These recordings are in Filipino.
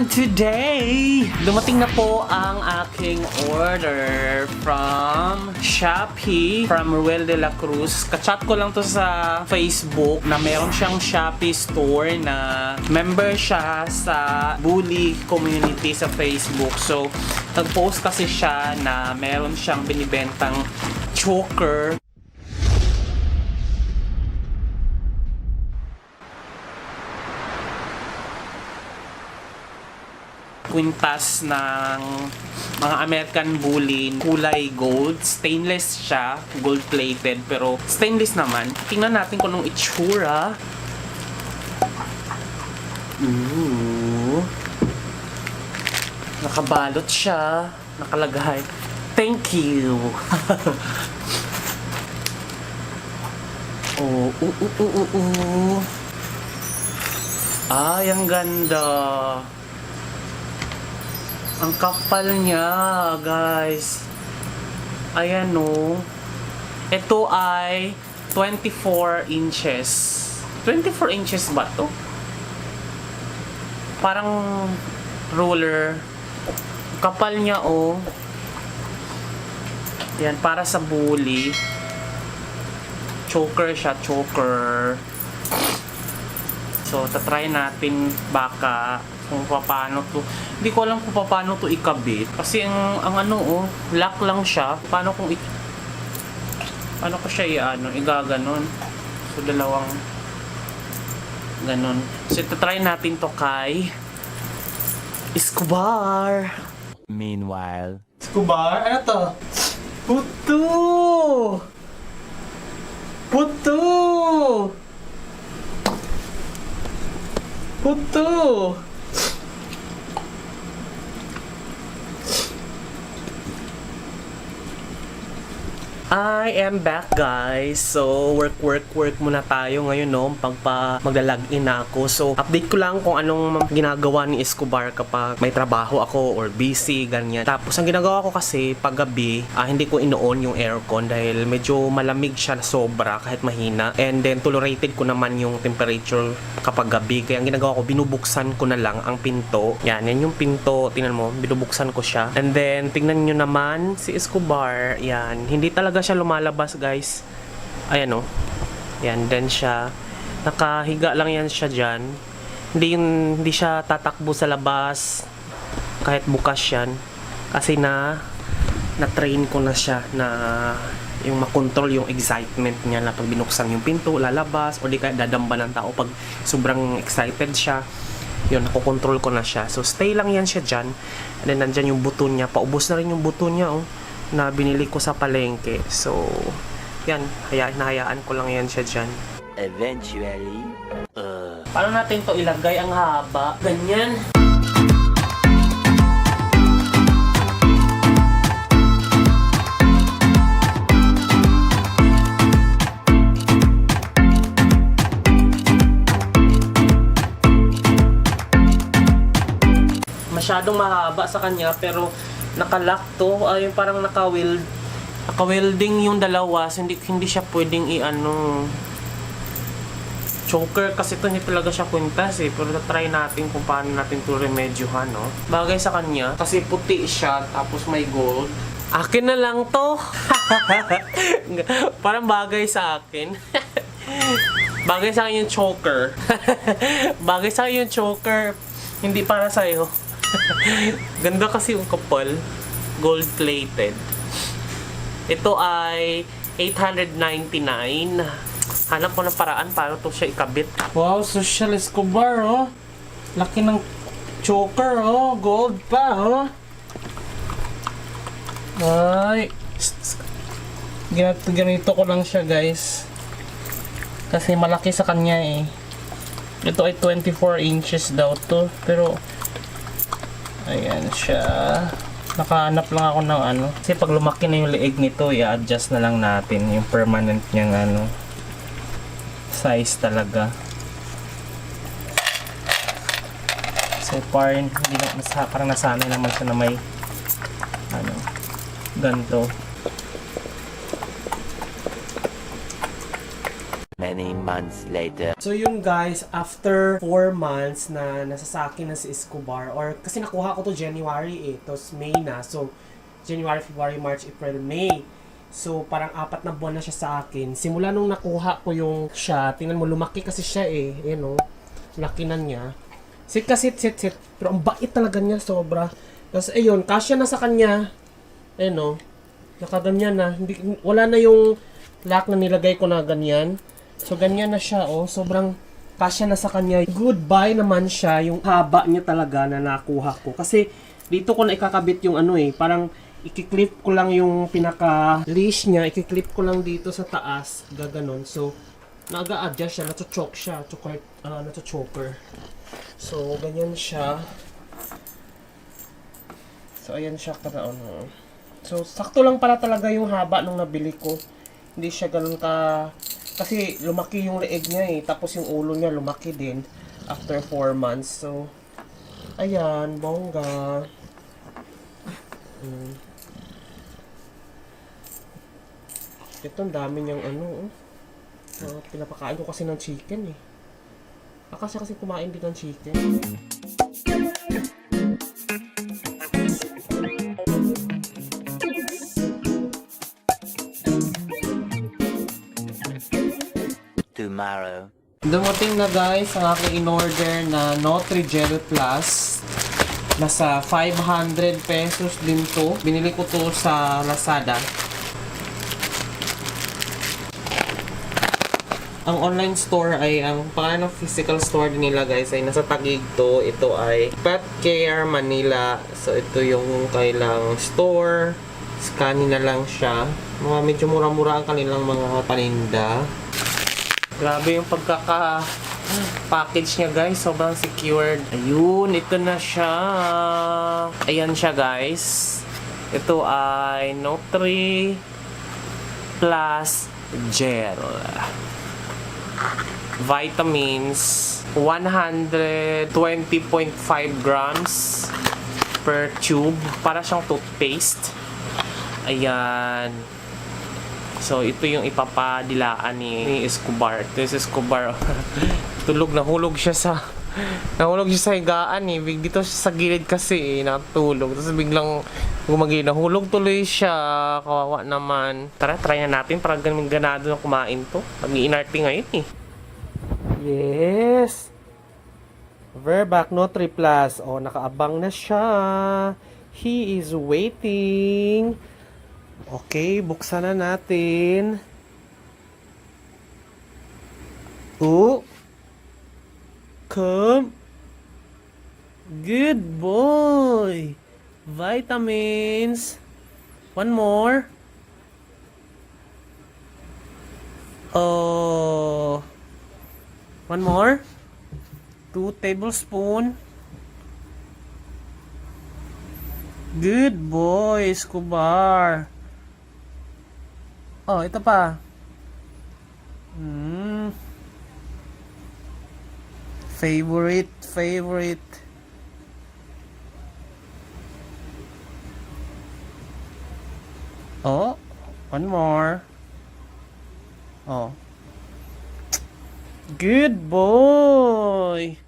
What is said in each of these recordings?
And today, dumating na po ang aking order from Shopee, from Ruel de la Cruz. Kachat ko lang to sa Facebook na meron siyang Shopee store na member siya sa Bully community sa Facebook. So, nag-post kasi siya na meron siyang binibentang choker. Kwintas ng mga American Bully, kulay gold, stainless siya, gold plated, pero stainless naman. Tingnan natin kung anong itsura. Ooh. Nakabalot siya, nakalagay, thank you. Ay, ang ganda. Ang kapal niya, guys. Ayan, no. Ito ay 24 inches. 24 inches ba to? Parang roller. Kapal niya, oh. Yan, para sa Bully. Choker siya, choker. So, tatry natin baka kung paano to. Hindi ko alam kung paano to ikabit. Kasi ang ano, oh, lock lang siya. Paano ko siya igaganon. So, dalawang ganon. So, try natin to kay Escobar. Meanwhile, Escobar? Ano to? Puto! Puto! Puto! I am back, guys. So, work muna tayo ngayon, no? Magla-login na ako. So, update ko lang kung anong ginagawa ni Escobar kapag may trabaho ako or busy, ganyan. Tapos, ang ginagawa ko kasi, pag gabi, hindi ko ino-on yung aircon dahil medyo malamig siya na sobra kahit mahina. And then, tolerated ko naman yung temperature kapag gabi. Kaya ang ginagawa ko, binubuksan ko na lang ang pinto. Yan yung pinto. Tingnan mo, binubuksan ko siya. And then, tingnan nyo naman si Escobar. Yan, hindi talaga siya lumalabas, guys. Ayan, oh. Yan, then siya. Nakahiga lang yan siya dyan. Hindi siya tatakbo sa labas kahit bukas yan. Kasi na-train ko na siya na yung makontrol yung excitement niya na pag binuksan yung pinto, lalabas, o di kaya dadamba ng tao pag sobrang excited siya. Yun, nakokontrol ko na siya. So, stay lang yan siya dyan. And then, nandyan yung buton niya. Paubos na rin yung buton niya, oh, na binili ko sa palengke. So, yan. Hinahayaan ko lang yan siya dyan. eventually, Paano natin to ilagay? Ang haba. Ganyan. Masyadong mahaba sa kanya, pero nakalock to. Yung parang naka-welding yung dalawa. So, hindi siya pwedeng choker kasi ito hindi talaga siya kwintas eh. Pero try natin kung paano natin ito remedyohan, no? Bagay sa kanya kasi puti siya tapos may gold. Akin na lang to. Parang bagay sa akin. Bagay sa akin yung choker. Bagay sa akin yung choker. Hindi para sa'yo. Ganda kasi yung kapal. Gold plated. Ito ay 899. Hanap ko ng paraan paano to siya ikabit. Wow, Social Escobar, oh. Laki ng choker, oh. Gold pa, oh. Ay. Ganito ko lang siya, guys. Kasi malaki sa kanya, eh. Ito ay 24 inches daw to. Pero, ayan siya. Nakahanap lang ako ng kasi pag lumaki na yung leeg nito, i-adjust na lang natin yung permanent niyang size talaga. So parang parang nasanay naman siya na may ganito. Many months later. So yun guys, after 4 months na nasa sa akin na si Escobar, or kasi nakuha ko to January tapos May na. So January, February, March, April, May. So parang 4 na buwan na siya sa akin. Simula nung nakuha ko yung siya, tingnan mo lumaki kasi siya Ayan laki na niya. Sit. Pero ang bait talaga niya, sobra. Tapos ayun, kasya na sa kanya. Nakaganyan na. Wala na yung lock na nilagay ko na ganyan. So, ganyan na siya, Sobrang kasya na sa kanya. Goodbye naman siya, yung haba niya talaga na nakuha ko. Kasi, dito ko na ikakabit yung parang ikiklip ko lang yung pinaka-leash niya. Ikiklip ko lang dito sa taas. Gaganon. So, nag-a-adjust siya. Nacho-choke siya. Nacho-choker. So, ganyan siya. So, ayan siya kada So, sakto lang pala talaga yung haba nung nabili ko. Hindi siya ganun kasi lumaki yung leeg niya tapos yung ulo niya lumaki din after 4 months. So, ayan, bongga. Ito, ang dami niyang pinapakain ko kasi ng chicken kasi kumain din ng chicken. Tomorrow. Dumating na guys ang aking in-order na Nutri-Gel Plus. Nasa 500 pesos din to. Binili ko to sa Lazada. Ang online store ay, ang pangalan ng physical store din nila guys ay nasa Taguig to. Ito ay Pet Care Manila. So ito yung kailang store. Scan na lang siya. Medyo mura-mura ang kanilang mga paninda. Grabe yung pagkaka-package niya guys. Sobrang secured. Ayun, ito na siya. Ayan siya guys. Ito ay Nutri Plus Gel. Vitamins. 120.5 grams per tube. Para siyang toothpaste. Ayan. So, ito yung ipapadilaan ni Escobar. Ito yung Escobar. Nahulog siya sa higaan Dito siya sa gilid kasi natulog. Tapos biglang nahulog tuloy siya. Kawawa naman. Tara, try na natin para ganado na kumain to. Mag-iinarte ngayon Yes! Verbac Nutri Plus. Nakaabang na siya. He is waiting. Okay, buksan na natin. Come. Good boy. Vitamins. One more. One more. 2 tablespoons. Good boy, Escobar. Ito pa. Favorite. One more. Good boy.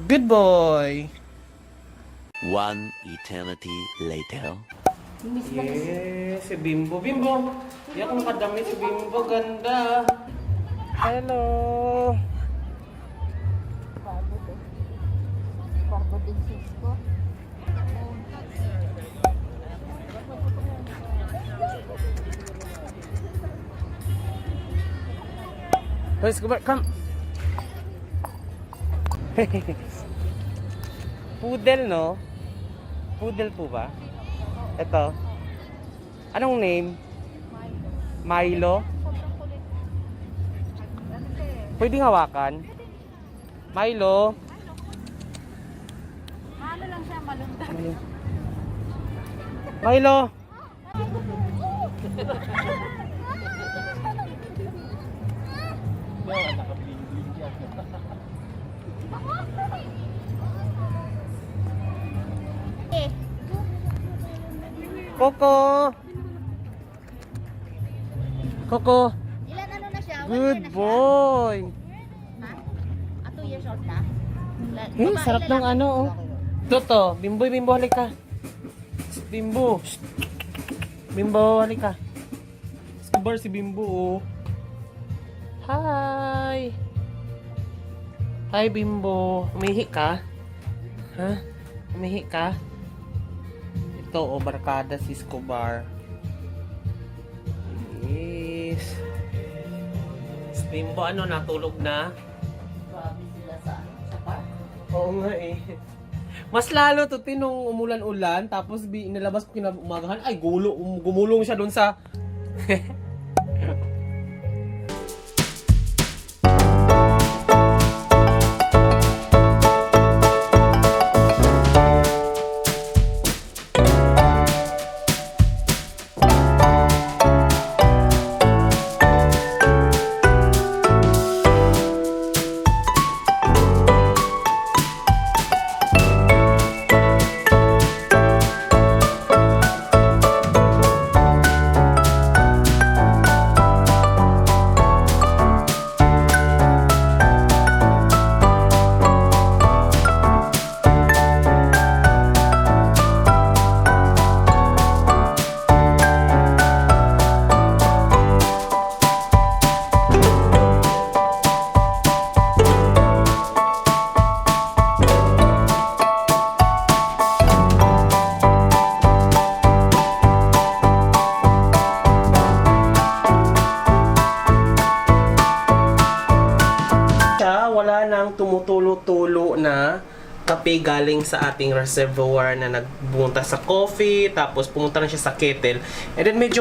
Good boy. One eternity later. Yes, si Bimbo. Bimbo! Di ako nakadami si Bimbo. Ganda. Hello. Barbo din Cisco. Let's go back. Come. Poodle, no? Poodle po ba? Ito. Anong name? Milo. Pwedeng hawakan? Milo. Ano lang siya, malundag. Milo. Coco. Coco. Ilan ang Good boy. Ha? 2 years old na? Sarap ng ano, oh. Toto, Bimbo, halika. Bimbo. Shh. Bimbo, halika. Escobar si Bimbo, oh. Hi. Hi, Bimbo. Umihi ka? Ha? Umihi ka? Ito, oh, barkada si Escobar. Yes. Si Bimbo, ano, natulog na? Grabe sila sa park. Oo nga eh. Mas lalo to tinong umulan-ulan tapos inilabas ko kinaumagahan ay gumulong siya doon sa wala nang tumutulo-tulo na kape galing sa ating reservoir na nagbunta sa coffee tapos pumunta na siya sa kettle and then medyo